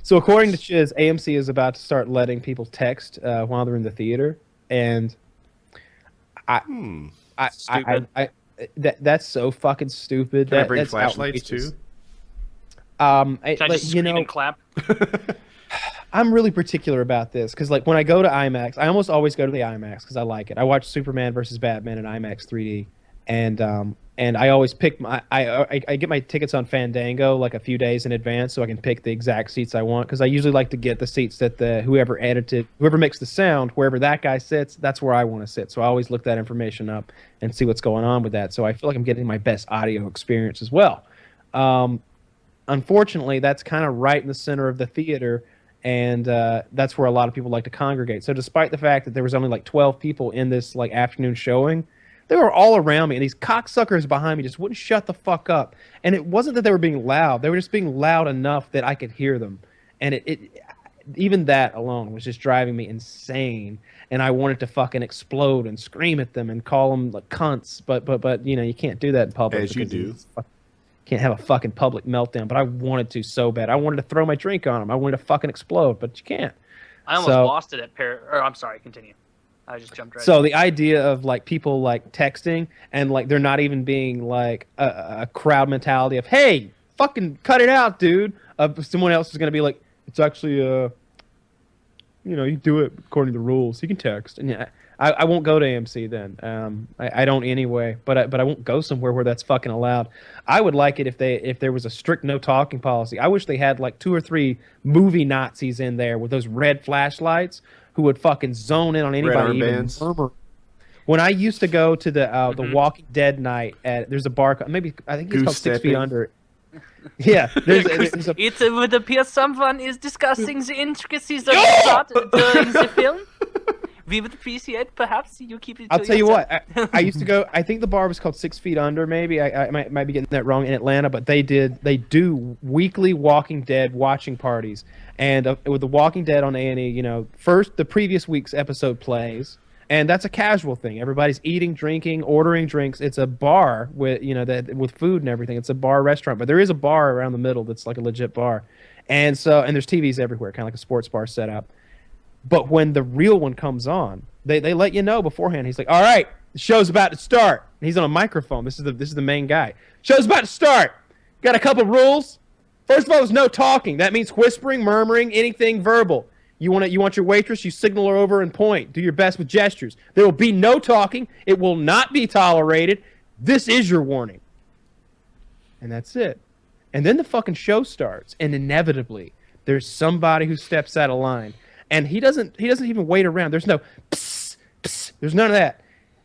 So according to Chiz, AMC is about to start letting people text while they're in the theater, and I, Hmm. Stupid. that's so fucking stupid. Can I bring That's flashlights outrageous. too? Can I Like just scream and clap? I'm really particular about this because, like, when I go to IMAX, I almost always go to the IMAX because I like it. I watch Superman versus Batman in IMAX 3D, and I always pick I get my tickets on Fandango like a few days in advance so I can pick the exact seats I want because I usually like to get the seats that the whoever mixed the sound, wherever that guy sits, that's where I want to sit. So I always look that information up and see what's going on with that. So I feel like I'm getting my best audio experience as well. Um, Unfortunately, that's kind of right in the center of the theater, and that's where a lot of people like to congregate. So, despite the fact that there was only like 12 people in this like afternoon showing, they were all around me, and these cocksuckers behind me just wouldn't shut the fuck up. And it wasn't that they were being loud; they were just being loud enough that I could hear them. And even that alone was just driving me insane. And I wanted to fucking explode and scream at them and call them like cunts, but you know you can't do that in public As you because do. can't have a fucking public meltdown, but I wanted to so bad. I wanted to throw my drink on him. I wanted to fucking explode, but you can't. I almost So, lost it at Or I'm sorry, continue. I just jumped right. so the idea of like people like texting and like they're not even being like a crowd mentality of hey, fucking cut it out, dude. Someone else is gonna be like, it's actually you do it according to the rules. You can text, and yeah, I won't go to AMC then. I don't anyway, but I won't go somewhere where that's fucking allowed. I would like it if there was a strict no talking policy. I wish they had like 2 or 3 movie Nazis in there with those red flashlights who would fucking zone in on Red anybody even armbands. murmur. When I used to go to the Mhm. Walking Dead night at there's a bar maybe I think it's Goose called 6 Feet stepping. Under. Yeah, there's a It would appear someone is discussing the intricacies of the plot during the film. We would appreciate perhaps you keep it to I'll tell you yourself. what. I used to go. I think the bar was called 6 Feet Under. Maybe I might be getting that wrong in Atlanta, but they do weekly Walking Dead watching parties, and with the Walking Dead on A&E, first the previous week's episode plays, and that's a casual thing. Everybody's eating, drinking, ordering drinks. It's a bar with with food and everything. It's a bar restaurant, but there is a bar around the middle that's like a legit bar, and there's TVs everywhere, kind of like a sports bar setup. But when the real one comes on, they let you know beforehand. He's like, "All right, the show's about to start." And he's on a microphone. This is the main guy. Show's about to start. Got a couple rules. First of all, there's no talking. That means whispering, murmuring, anything verbal. You want your waitress, you signal her over and point. Do your best with gestures. There will be no talking. It will not be tolerated. This is your warning. And that's it. And then the fucking show starts, and inevitably there's somebody who steps out of line. And he doesn't even wait around. There's no psst, psst. There's none of that.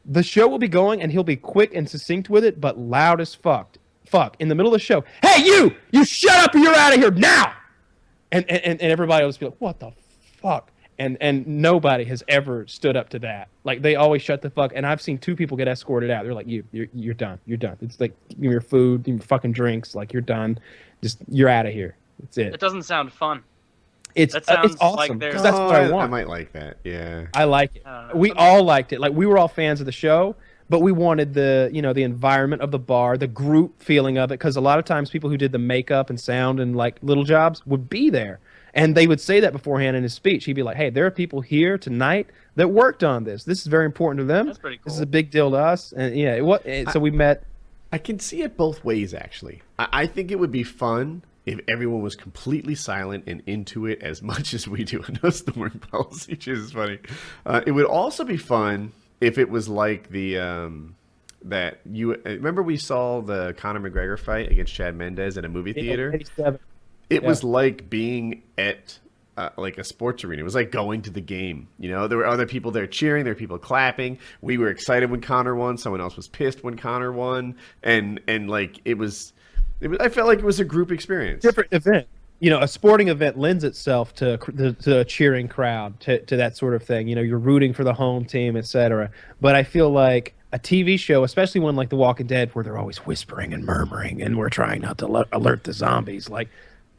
The show will be going, and he'll be quick and succinct with it, but loud as fuck. Fuck. In the middle of the show, hey, you shut up or you're out of here now. And everybody will just be like, what the fuck? And nobody has ever stood up to that. Like, they always shut the fuck. And I've seen 2 people get escorted out. They're like, you're done. You're done. It's like, give me your food, give me your fucking drinks. Like, you're done. You're out of here. That's it. It doesn't sound fun. It's That sounds awesome like because there's- that's what I I want. might like that. Yeah. I like it. I don't know. We all liked it. Like, we were all fans of the show, but we wanted the environment of the bar, the group feeling of it, because a lot of times people who did the makeup and sound and like little jobs would be there, and they would say that beforehand in his speech. He'd be like, "Hey, there are people here tonight that worked on this. This is very important to them. That's pretty This is cool. a big deal to us." And yeah, so we met. I can see it both ways, actually. I think it would be fun if everyone was completely silent and into it as much as we do. I know it's the word policy, which is funny. It would also be fun if it was like that you remember we saw the Conor McGregor fight against Chad Mendez at a movie theater. 87. It Yeah. was like being at like a sports arena. It was like going to the game. There were other people there cheering. There were people clapping. We were excited when Conor won. Someone else was pissed when Conor won. And like it was I felt like it was a group experience. Different event. A sporting event lends itself to a cheering crowd, to that sort of thing. You're rooting for the home team, etc. But I feel like a TV show, especially one like The Walking Dead, where they're always whispering and murmuring, and we're trying not to alert the zombies. Like,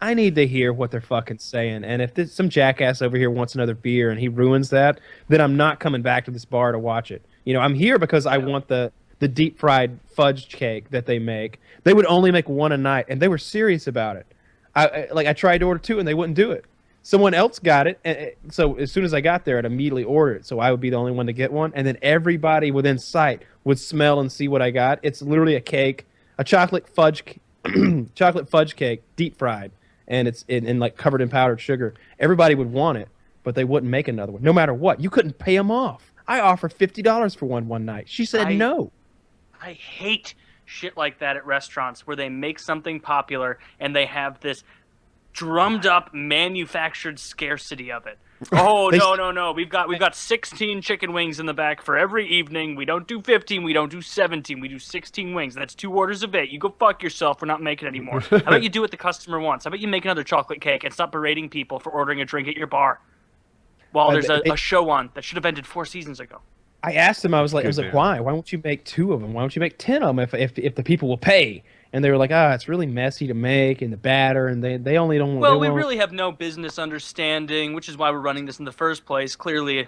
I need to hear what they're fucking saying. And if some jackass over here wants another beer and he ruins that, then I'm not coming back to this bar to watch it. I'm here because I want the deep fried fudge cake that they make. They would only make one a night, and they were serious about it. I tried to order 2 and they wouldn't do it. Someone else got it, and so as soon as I got there, I'd immediately order it. So I would be the only one to get one, and then everybody within sight would smell and see what I got. It's literally a cake, a chocolate fudge cake, deep fried, and it's in like covered in powdered sugar. Everybody would want it, but they wouldn't make another one, no matter what. You couldn't pay them off. I offered $50 for one night. She said no. I hate shit like that at restaurants where they make something popular and they have this drummed up manufactured scarcity of it. Oh, no. We've got 16 chicken wings in the back for every evening. We don't do 15, we don't do 17, we do 16 wings. That's 2 orders of 8. You go fuck yourself. We're not making anymore. How about you do what the customer wants? How about you make another chocolate cake and stop berating people for ordering a drink at your bar while there's a show on that should have ended 4 seasons ago? I asked him, I was like, why? Why won't you make 2 of them? Why don't you make 10 of them if the people will pay? And they were like, it's really messy to make and the batter, and they only don't. Well, we really have no business understanding, which is why we're running this in the first place. Clearly,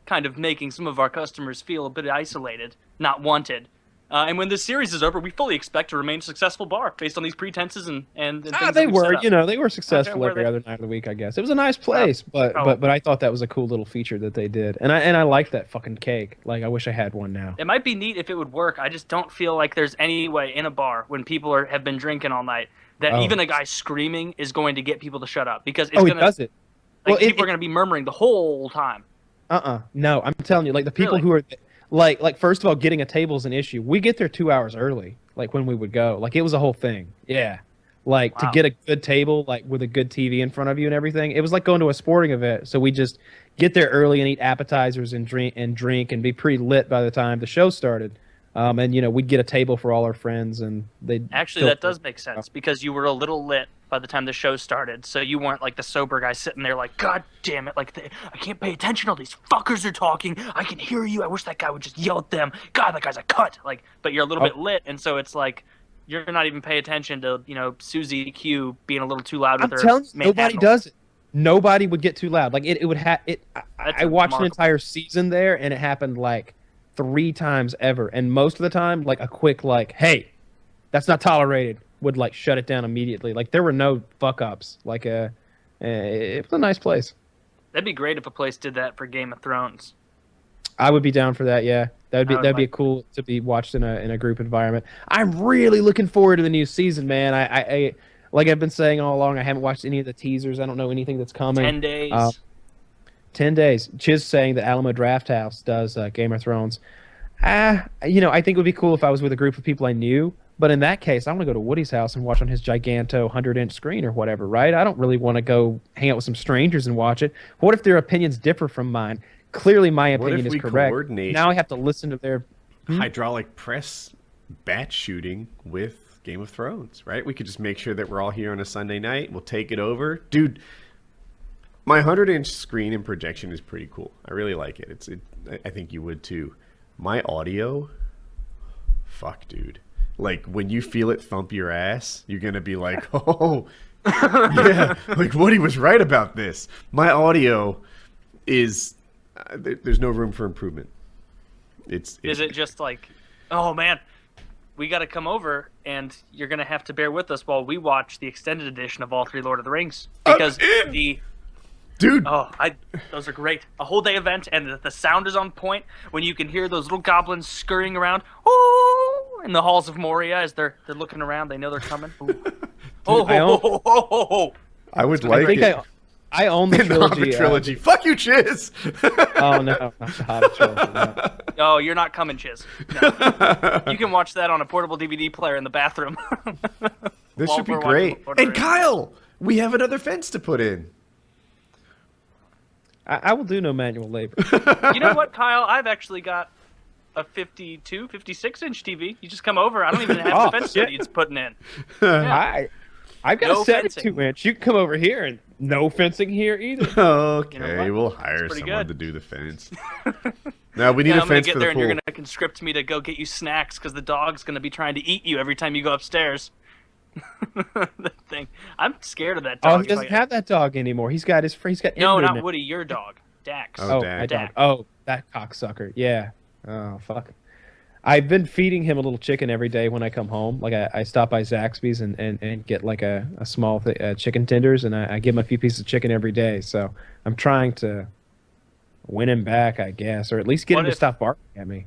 kind of making some of our customers feel a bit isolated, not wanted. And when this series is over, we fully expect to remain a successful bar based on these pretenses and things. They were, they were successful every other night of the week, I guess. It was a nice place, but I thought that was a cool little feature that they did, and I liked that fucking cake. Like, I wish I had one now. It might be neat if it would work. I just don't feel like there's any way in a bar when people have been drinking all night that even a guy screaming is going to get people to shut up, because it's it does it. Like, people are going to be murmuring the whole time. No, I'm telling you, like the people who are. Like first of all, getting a table is an issue. We get there 2 hours early, like when we would go. Like, it was a whole thing. Yeah. Like, to get a good table, like with a good TV in front of you and everything, it was like going to a sporting event. So we just get there early and eat appetizers and drink and be pretty lit by the time the show started. And we'd get a table for all our friends, and they'd actually that does make sense because you were a little lit by the time the show started, so you weren't like the sober guy sitting there like, God damn it, like I can't pay attention. All these fuckers are talking. I can hear you. I wish that guy would just yell at them. God, that guy's a cunt. Like, but you're a little bit lit, and so it's like you're not even paying attention to Susie Q being a little too loud with her. I'm telling you, nobody does it. Nobody would get too loud. Like it would have it. I watched an entire season there, and it happened like 3 times ever, and most of the time, like a quick like, hey, that's not tolerated, would like shut it down immediately. Like, there were no fuck ups. Like it was a nice place. That'd be great if a place did that for Game of Thrones. I would be down for that. Yeah, that'd be cool to be watched in a group environment. I'm really looking forward to the new season, man. I like I've been saying all along, I haven't watched any of the teasers. I don't know anything that's coming. 10 days. 10 days. Chiz saying that Alamo Drafthouse does Game of Thrones. I think it would be cool if I was with a group of people I knew. But in that case, I want to go to Woody's house and watch on his giganto 100-inch screen or whatever, right? I don't really want to go hang out with some strangers and watch it. What if their opinions differ from mine? Clearly, my opinion is correct. Now I have to listen to their hydraulic press batch shooting with Game of Thrones, right? We could just make sure that we're all here on a Sunday night. We'll take it over. Dude, my 100-inch screen and projection is pretty cool. I really like it. I think you would too. My audio, fuck, dude. Like, when you feel it thump your ass, you're going to be like, oh, yeah, like Woody was right about this. My audio is, there's no room for improvement. Is it just like, oh man, we got to come over and you're going to have to bear with us while we watch the extended edition of all 3 Lord of the Rings? Because Dude. Those are great. A whole day event, and the sound is on point when you can hear those little goblins scurrying around in the halls of Moria as they're looking around. They know they're coming. I would like it. I own the trilogy. Trilogy. Fuck you, Chiz. Oh, no. Not the Hobbit trilogy. No. Oh, you're not coming, Chiz. No. You can watch that on a portable DVD player in the bathroom. This should be great. And Kyle, we have another fence to put in. I will do no manual labor. You know what, Kyle? I've actually got a 52, 56-inch TV. You just come over. I don't even have the fence that he's putting in. Yeah. I've got a 72-inch. You can come over here, and no fencing here either. Okay, we'll hire someone to do the fence. No, we need a fence for the pool. I'm going to get there, and you're going to conscript me to go get you snacks because the dog's going to be trying to eat you every time you go upstairs. That thing. I'm scared of that dog. Oh, he doesn't have that dog anymore. He's got No, not Woody. Your dog, Dax. Oh, Dax. Oh, that cocksucker. Yeah. Oh, fuck. I've been feeding him a little chicken every day when I come home. Like I stop by Zaxby's and get like a small chicken tenders, and I give him a few pieces of chicken every day. So I'm trying to win him back, I guess, or at least get What him to if- stop barking at me.